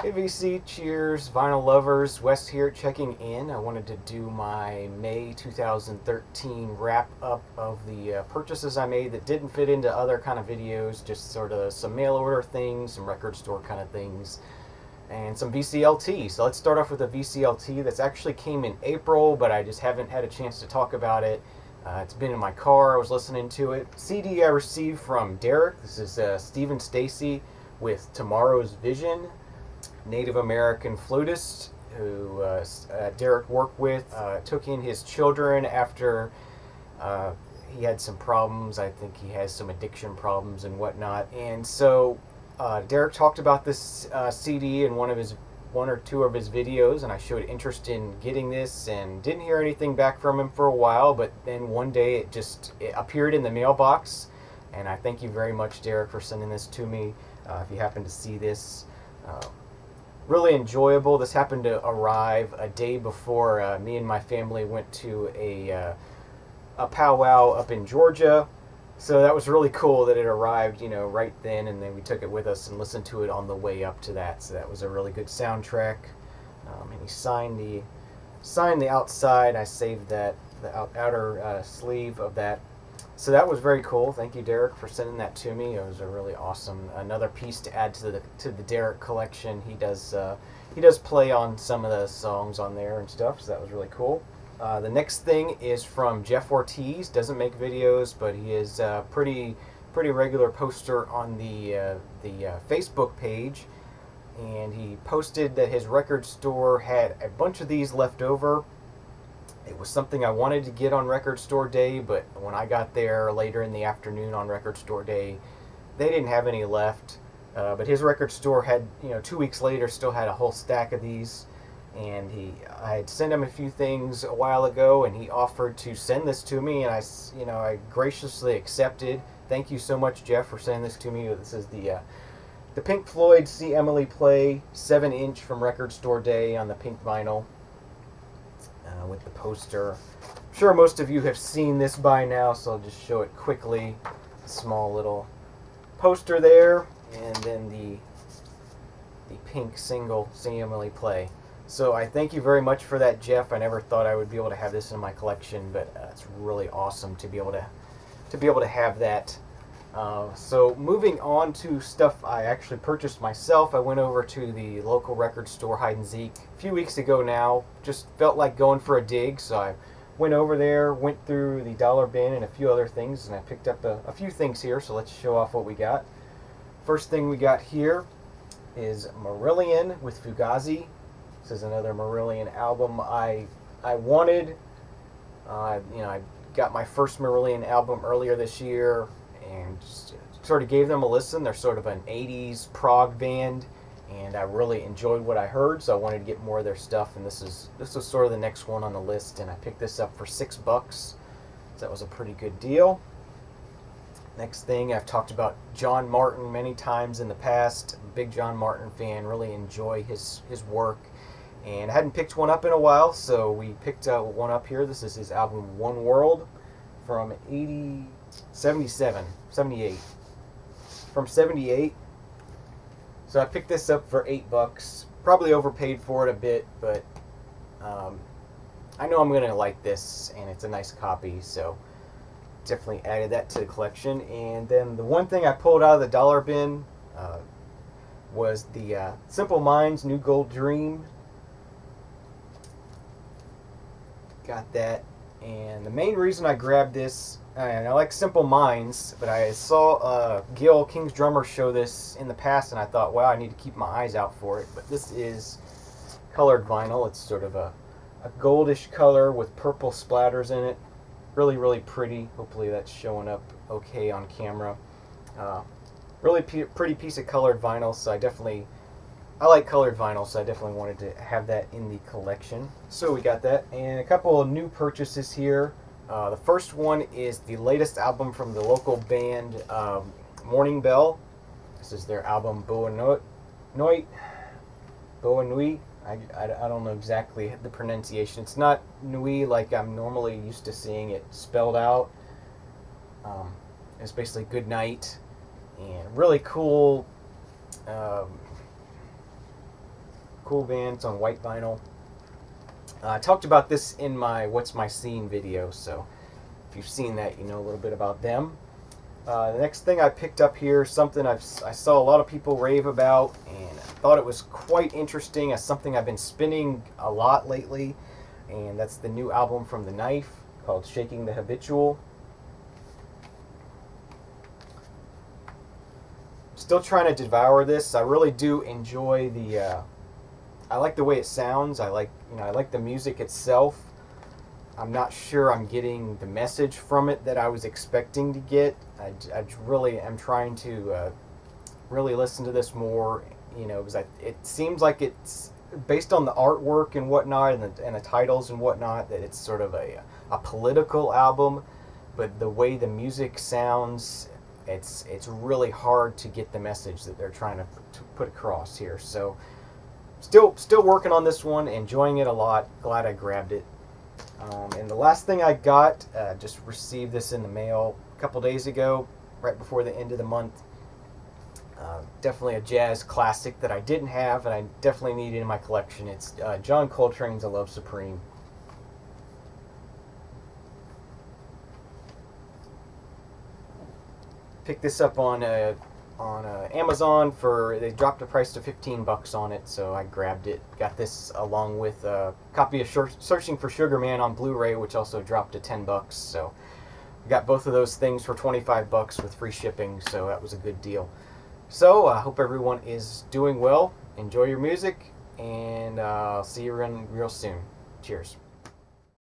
Hey VC, cheers, vinyl lovers. Wes here checking in. I wanted to do my May 2013 wrap up of the purchases I made that didn't fit into other kind of videos, just sort of some mail order things, some record store kind of things, and some VCLT. So let's start off with a VCLT that's actually came in April, but I just haven't had a chance to talk about it. It's been in my car, I was listening to it. CD I received from Derek. This is Stephen Stacy with Tomorrow's Vision. Native American flutist who Derek worked with, took in his children after he had some problems. I think he has some addiction problems and whatnot. And so Derek talked about this CD in one or two of his videos, and I showed interest in getting this and didn't hear anything back from him for a while. But then one day it appeared in the mailbox, and I thank you very much, Derek, for sending this to me. If you happen to see this. Really enjoyable. This happened to arrive a day before me and my family went to a powwow up in Georgia. So that was really cool that it arrived, right then, and then we took it with us and listened to it on the way up to that. So that was a really good soundtrack. And he signed the outside. I saved the outer sleeve of that. So that was very cool. Thank you, Derek, for sending that to me. It was a really awesome another piece to add to the Derek collection. He does play on some of the songs on there and stuff. So that was really cool. The next thing is from Jeff Ortiz. Doesn't make videos, but he is a pretty regular poster on the Facebook page. And he posted that his record store had a bunch of these left over. It was something I wanted to get on Record Store Day, but when I got there later in the afternoon on Record Store Day, they didn't have any left. But his record store had, 2 weeks later, still had a whole stack of these. And I had sent him a few things a while ago, and he offered to send this to me, and I graciously accepted. Thank you so much, Jeff, for sending this to me. This is the Pink Floyd See Emily Play 7-inch from Record Store Day on the pink vinyl. With the poster. I'm sure most of you have seen this by now, so I'll just show it quickly. Small little poster there, and then the pink single, See Emily Play. So I thank you very much for that, Jeff. I never thought I would be able to have this in my collection, but it's really awesome to be able to have that. So moving on to stuff I actually purchased myself, I went over to the local record store, Hide and Seek, a few weeks ago now. Just felt like going for a dig, so I went over there, went through the dollar bin and a few other things, and I picked up a few things here, so let's show off what we got. First thing we got here is Marillion with Fugazi. This is another Marillion album I wanted. I got my first Marillion album earlier this year, and just sort of gave them a listen. They're sort of an 80s prog band, and I really enjoyed what I heard, so I wanted to get more of their stuff, and this was sort of the next one on the list, and I picked this up for $6, so that was a pretty good deal. Next thing, I've talked about John Martin many times in the past. Big John Martin fan, really enjoy his work, and I hadn't picked one up in a while, so we picked one up here. This is his album One World from 78. From 78. So I picked this up for $8. Probably overpaid for it a bit, but I know I'm going to like this, and it's a nice copy, so definitely added that to the collection. And then the one thing I pulled out of the dollar bin was the Simple Minds New Gold Dream. Got that. And the main reason I grabbed this, and I like Simple Minds, but I saw Gil, King's drummer, show this in the past, and I thought, wow, I need to keep my eyes out for it. But this is colored vinyl. It's sort of a goldish color with purple splatters in it. Really, really pretty. Hopefully that's showing up okay on camera. Really pretty piece of colored vinyl, so I like colored vinyl, so I definitely wanted to have that in the collection. So we got that, and a couple of new purchases here. The first one is the latest album from the local band Morning Bell. This is their album Boa Nui. I don't know exactly the pronunciation. It's not Nui like I'm normally used to seeing it spelled out. It's basically good night, and really cool cool band. It's on white vinyl. I talked about this in my What's My Scene video, so if you've seen that, you know a little bit about them. The next thing I picked up here, something I saw a lot of people rave about, and I thought it was quite interesting as something I've been spinning a lot lately, and that's the new album from The Knife called Shaking the Habitual. Still trying to devour this. I really do enjoy I like the way it sounds. I like the music itself. I'm not sure I'm getting the message from it that I was expecting to get. I really am trying to really listen to this more, because it seems like it's based on the artwork and whatnot, and the titles and whatnot, that it's sort of a political album, but the way the music sounds, it's really hard to get the message that they're trying to put across here. So still working on this one, enjoying it a lot. Glad I grabbed it. And the last thing I got, just received this in the mail a couple days ago, right before the end of the month. Definitely a jazz classic that I didn't have, and I definitely need it in my collection. It's John Coltrane's A Love Supreme. Picked this up on Amazon they dropped the price to $15 on it, so I grabbed it. Got this along with a copy of Searching for Sugar Man on Blu-ray, which also dropped to $10. So I got both of those things for $25 with free shipping, so that was a good deal. So I hope everyone is doing well. Enjoy your music, and I'll see you real soon. Cheers.